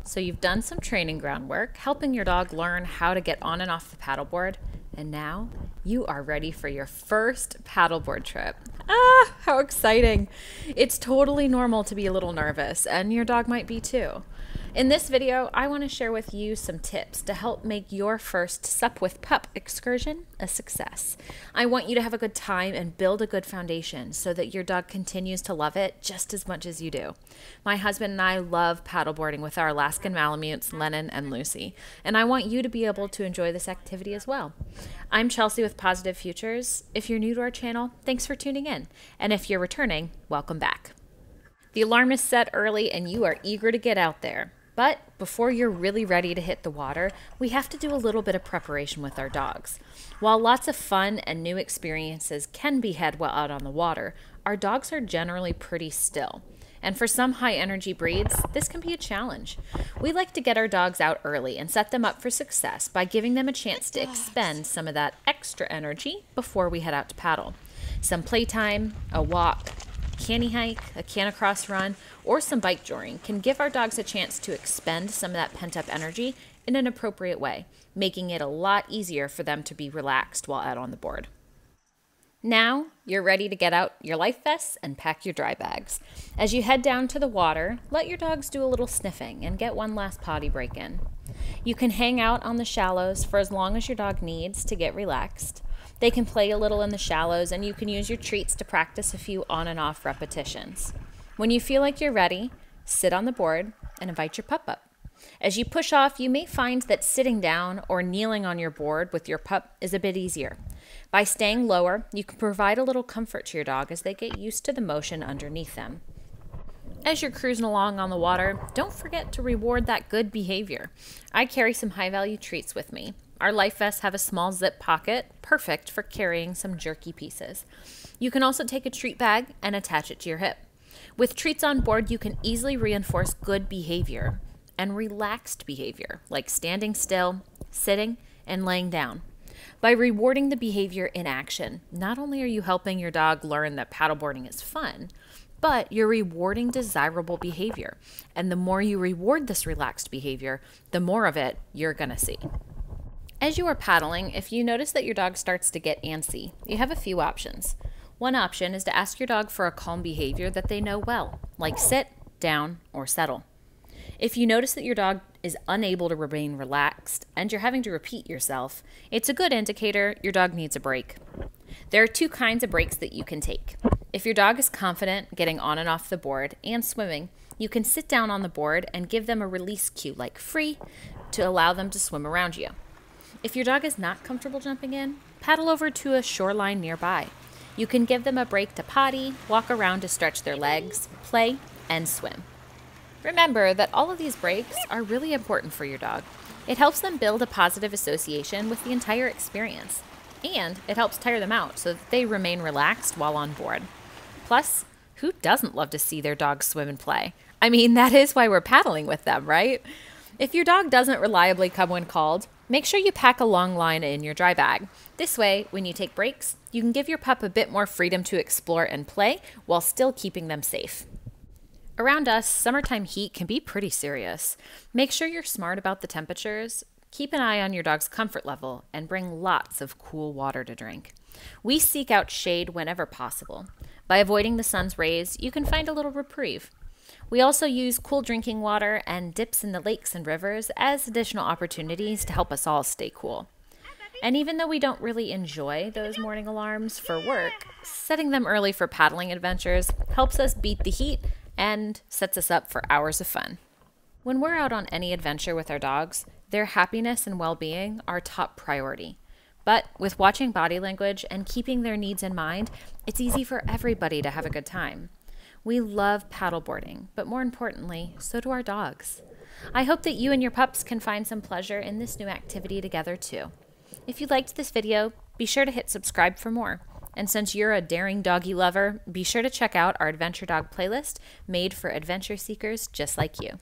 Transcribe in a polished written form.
So you've done some training groundwork, helping your dog learn how to get on and off the paddleboard, and now you are ready for your first paddleboard trip. Ah, how exciting! It's totally normal to be a little nervous, and your dog might be too. In this video, I want to share with you some tips to help make your first Sup with Pup excursion a success. I want you to have a good time and build a good foundation so that your dog continues to love it just as much as you do. My husband and I love paddleboarding with our Alaskan Malamutes, Lennon and Lucy, and I want you to be able to enjoy this activity as well. I'm Chelsea with Positive Futures. If you're new to our channel, thanks for tuning in, and if you're returning, welcome back. The alarm is set early and you are eager to get out there. But before you're really ready to hit the water, we have to do a little bit of preparation with our dogs. While lots of fun and new experiences can be had while out on the water, our dogs are generally pretty still. And for some high-energy breeds, this can be a challenge. We like to get our dogs out early and set them up for success by giving them a chance to expend some of that extra energy before we head out to paddle. Some playtime, a walk, canny hike, a canicross run, or some bike joring can give our dogs a chance to expend some of that pent-up energy in an appropriate way, making it a lot easier for them to be relaxed while out on the board. Now, you're ready to get out your life vests and pack your dry bags. As you head down to the water, let your dogs do a little sniffing and get one last potty break in. You can hang out on the shallows for as long as your dog needs to get relaxed. They can play a little in the shallows, and you can use your treats to practice a few on and off repetitions. When you feel like you're ready, sit on the board and invite your pup up. As you push off, you may find that sitting down or kneeling on your board with your pup is a bit easier. By staying lower, you can provide a little comfort to your dog as they get used to the motion underneath them. As you're cruising along on the water, don't forget to reward that good behavior. I carry some high-value treats with me. Our life vests have a small zip pocket, perfect for carrying some jerky pieces. You can also take a treat bag and attach it to your hip. With treats on board, you can easily reinforce good behavior and relaxed behavior, like standing still, sitting, and laying down. By rewarding the behavior in action, not only are you helping your dog learn that paddleboarding is fun, but you're rewarding desirable behavior. And the more you reward this relaxed behavior, the more of it you're going to see. As you are paddling, if you notice that your dog starts to get antsy, you have a few options. One option is to ask your dog for a calm behavior that they know well, like sit, down, or settle. If you notice that your dog is unable to remain relaxed and you're having to repeat yourself, it's a good indicator your dog needs a break. There are two kinds of breaks that you can take. If your dog is confident getting on and off the board and swimming, you can sit down on the board and give them a release cue like free to allow them to swim around you. If your dog is not comfortable jumping in, paddle over to a shoreline nearby. You can give them a break to potty, walk around to stretch their legs, play, and swim. Remember that all of these breaks are really important for your dog. It helps them build a positive association with the entire experience, and it helps tire them out so that they remain relaxed while on board. Plus, who doesn't love to see their dog swim and play? I mean, that is why we're paddling with them, right? If your dog doesn't reliably come when called, make sure you pack a long line in your dry bag. This way, when you take breaks, you can give your pup a bit more freedom to explore and play while still keeping them safe. Around us, summertime heat can be pretty serious. Make sure you're smart about the temperatures, keep an eye on your dog's comfort level, and bring lots of cool water to drink. We seek out shade whenever possible. By avoiding the sun's rays, you can find a little reprieve. We also use cool drinking water and dips in the lakes and rivers as additional opportunities to help us all stay cool. And even though we don't really enjoy those morning alarms for work, setting them early for paddling adventures helps us beat the heat and sets us up for hours of fun. When we're out on any adventure with our dogs, their happiness and well-being are top priority. But with watching body language and keeping their needs in mind, it's easy for everybody to have a good time. We love paddleboarding, but more importantly, so do our dogs. I hope that you and your pups can find some pleasure in this new activity together too. If you liked this video, be sure to hit subscribe for more. And since you're a daring doggy lover, be sure to check out our Adventure Dog playlist made for adventure seekers just like you.